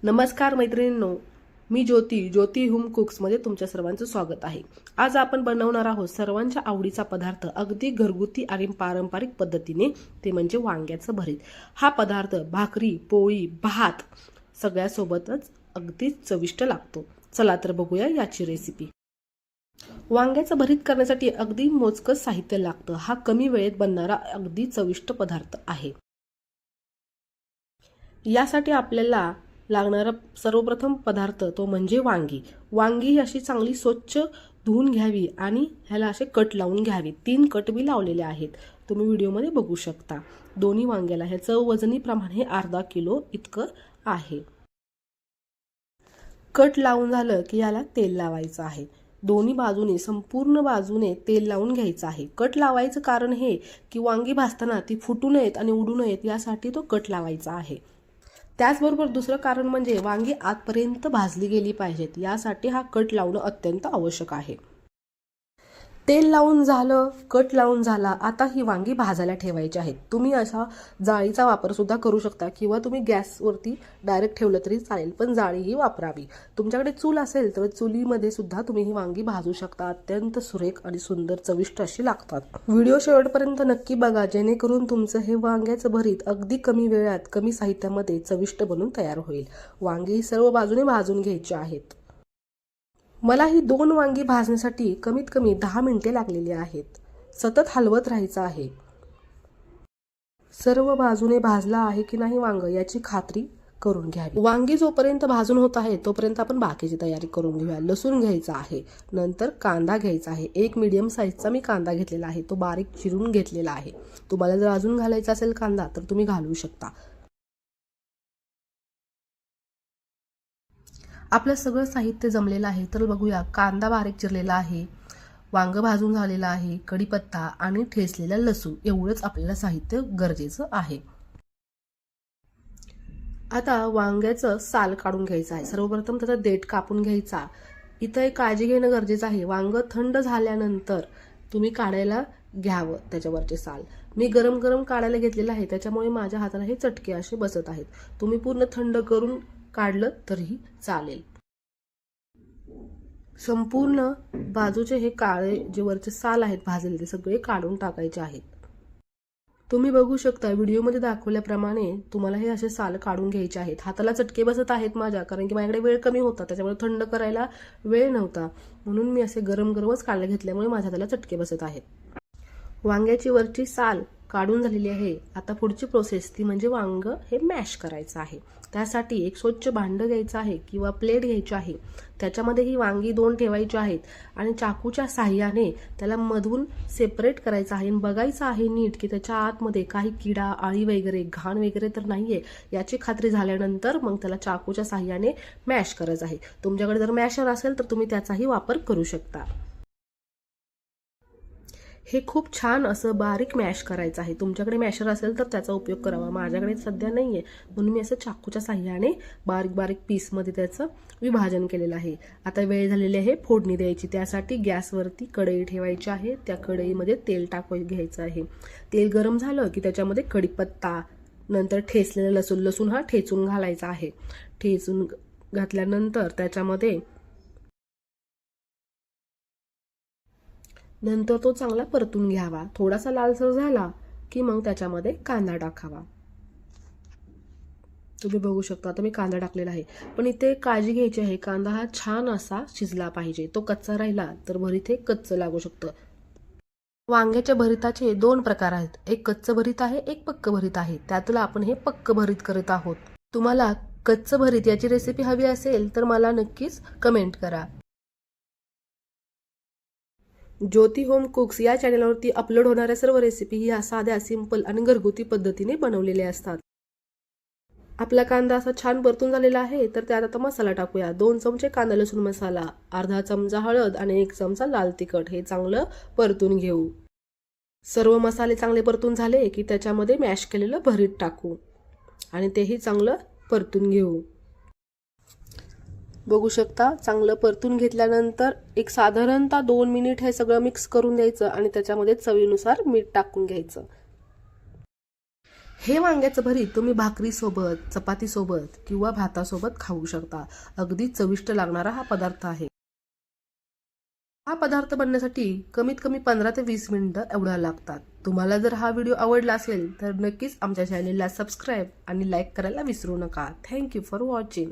नमस्कार मैत्रिणींनो, मी ज्योती होम कुक्समध्ये तुमच्या सर्वांचं स्वागत आहे। आज आपण बनवणार आहोत सर्वांच्या आवडीचा पदार्थ अगदी घरगुती आणि पारंपरिक पद्धतीने, ते म्हणजे वांग्याचं भरीत। हा पदार्थ भाकरी, पोळी, भात सगळ्यासोबतच अगदी चविष्ट लागतो। चला तर बघूया याची रेसिपी। वांग्याचं भरीत करण्यासाठी अगदी मोजकच साहित्य लागतं। हा कमी वेळेत बनणारा अगदी चविष्ट पदार्थ आहे। यासाठी आपल्याला लागणारा सर्वप्रथम पदार्थ तो म्हणजे वांगी। वांगी अशी चांगली स्वच्छ धुवून घ्यावी आणि ह्याला असे कट लावून घ्यावी। 3 कट मी लावलेले आहेत, तुम्ही व्हिडिओमध्ये बघू शकता। दोन्ही वांग्याला ह्याचं वजनी प्रमाण हे अर्धा किलो इतकं आहे। कट लावून झालं की याला तेल लावायचं आहे। दोन्ही बाजूने संपूर्ण बाजूने तेल लावून घ्यायचं आहे। कट लावायचं कारण हे की वांगी भाजताना ती फुटू नयेत आणि उडू नयेत यासाठी तो कट लावायचा आहे। त्याचबरोबर दुसरं कारण म्हणजे वांगी आतपर्यंत भाजली गेली पाहिजेत, यासाठी हा कट लावणं अत्यंत आवश्यक आहे। तेल लावून झालं, कट लावून झाला, आता ही वांगी भाजायला ठेवायची आहेत। तुम्ही असा जाळीचा वापर सुद्धा करू शकता किंवा तुम्ही गॅसवरती डायरेक्ट ठेवलं तरी चालेल, पण जाळी ही वापरावी। तुमच्याकडे चूल असेल तर चुलीमध्ये सुद्धा तुम्ही ही वांगी भाजू शकता। अत्यंत सुरेख आणि सुंदर चविष्ट अशी लागतात। व्हिडिओ शेवटपर्यंत नक्की बघा, जेणेकरून तुमचं हे वांग्याचं भरीत अगदी कमी वेळात कमी साहित्यामध्ये चविष्ट बनून तयार होईल। वांगी सर्व बाजूने भाजून घ्यायची आहेत। मला ही 2 वांगी भाजण्यासाठी कमीत कमी 10 मिनिटे लागलेली आहेत। सतत हलवत राहायचं आहे। सर्व बाजूने भाजला आहे की नाही वांग याची खात्री करून घ्यावी। वांगी जोपर्यंत भाजून होत आहे तोपर्यंत आपण बाकीची तयारी करून घेऊया। लसूण घ्यायचा आहे, नंतर कांदा घ्यायचा आहे। एक मीडियम साईजचा मी कांदा घेतलेला आहे, तो बारीक चिरून घेतलेला आहे। तुम्हाला जर अजून घालायचा असेल कांदा तर तुम्ही घालू शकता। आपलं सगळं साहित्य जमलेलं आहे, तर बघूया। कांदा बारीक चिरलेला आहे, वांग भाजून झालेलं आहे, कढीपत्ता आणि ठेचलेला लसूण, एवढंच आपल्याला साहित्य गरजेचं आहे। आता वांग्याचं साल काढून घ्यायचं आहे। सर्वप्रथम त्याचा देठ कापून घ्यायचा। इथं एक काळजी घेणं गरजेचं आहे, वांग थंड झाल्यानंतर तुम्ही काढायला घ्यावं त्याच्यावरचे साल। मी गरम गरम काढायला घेतलेलं आहे, त्याच्यामुळे माझ्या हाताला हे चटके असे बसत आहेत। तुम्ही पूर्ण थंड करून काढलं तरीही चालेल। संपूर्ण बाजूचे हे काळे जे वरचे साल आहेत भाजलेले, ते सगळे काढून टाकायचे आहेत। तुम्ही बघू शकता व्हिडिओमध्ये दाखवल्याप्रमाणे तुम्हाला हे असे साल काढून घ्यायचे आहेत। हाताला चटके बसत आहेत माझ्या, कारण की माझ्याकडे वेळ कमी होता, त्याच्यामुळे थंड करायला वेळ नव्हता, म्हणून मी असे गरम गरमच काढले घेतल्यामुळे माझ्या हाताला चटके बसत आहेत। वांग्याची वरची साल काढून झालेली आहे। आता पुढची प्रोसेस ती म्हणजे वांग हे मॅश करायचं आहे। त्यासाठी एक स्वच्छ भांडं घ्यायचं आहे किंवा प्लेट घ्यायची आहे। त्याच्यामध्ये ही वांगी 2 ठेवायची आहेत आणि चाकूच्या साहाय्याने त्याला मधून सेपरेट करायचं आहे। बघायचं आहे नीट की त्याच्या आतमध्ये काही किडा, आळी वगैरे, घाण वगैरे तर नाहीये, याची खात्री झाल्यानंतर मग त्याला चाकूच्या साहाय्याने मॅश करायचं आहे। तुमच्याकडे जर मॅशर असेल तर तुम्ही त्याचाही वापर करू शकता। हे खूप छान असं बारीक मॅश करायचं आहे। तुमच्याकडे मॅशर असेल तर त्याचा उपयोग करावा, माझ्याकडे सध्या नाहीये, म्हणून मी असं चाकूच्या साहाय्याने बारीक बारीक पीसमध्ये त्याचं विभाजन केलेलं आहे। आता वेळ झालेली आहे फोडणी द्यायची। त्यासाठी गॅसवरती कढई ठेवायची आहे। त्या कढईमध्ये तेल टाकून घ्यायचं आहे। तेल गरम झालं की त्याच्यामध्ये कढीपत्ता, नंतर ठेचलेलं लसूण हा ठेचून घालायचा आहे। ठेचून घातल्यानंतर त्याच्यामध्ये नंतर तो चांगला परतून घ्यावा। थोडासा लालसर झाला की मग त्याच्यामध्ये कांदा टाकावा। तुम्ही बघू शकता आता मी कांदा टाकलेला आहे, पण इथे काळजी घ्यायची आहे, कांदा हा छान असा शिजला पाहिजे। तो कच्चा राहिला तर भरीत हे कच्चं लागू शकतं। वांग्याच्या भरिताचे 2 प्रकार आहेत, एक कच्चं भरीत आहे, एक पक्क भरीत आहे। त्यातलं आपण हे पक्क भरीत करत आहोत। तुम्हाला कच्चं भरीत याची रेसिपी हवी असेल तर मला नक्कीच कमेंट करा। ज्योती होम कुक्स या चॅनलवरती अपलोड होणाऱ्या सर्व रेसिपी ह्या साध्या, सिंपल आणि घरगुती पद्धतीने बनवलेल्या असतात। आपला कांदा असा छान परतून झालेला आहे, तर त्यात आता मसाला टाकूया। 2 चमचे कांदा लसूण मसाला, अर्धा चमचा हळद आणि 1 चमचा लाल तिखट, हे चांगलं परतून घेऊ। सर्व मसाले चांगले परतून झाले की त्याच्यामध्ये मॅश केलेलं भरीत टाकू आणि तेही चांगलं परतून घेऊ। बघू शकता चांगलं परतून घेतल्यानंतर एक साधारणतः 2 मिनिट हे सगळं मिक्स करून द्यायचं आणि त्याच्यामध्ये चवीनुसार मीठ टाकून घ्यायचं। हे वांग्याचं भरीत तुम्ही भाकरीसोबत, चपातीसोबत किंवा भातासोबत खाऊ शकता. अगदी चविष्ट लागणारा हा पदार्थ आहे. हा पदार्थ बनण्यासाठी कमीत कमी 15 ते 20 मिनिटं एवढा लागतात. तुम्हाला जर हा व्हिडिओ आवडला असेल तर नक्कीच आमच्या चॅनेलला सबस्क्राईब आणि लाईक करायला विसरू नका. Thank you for watching.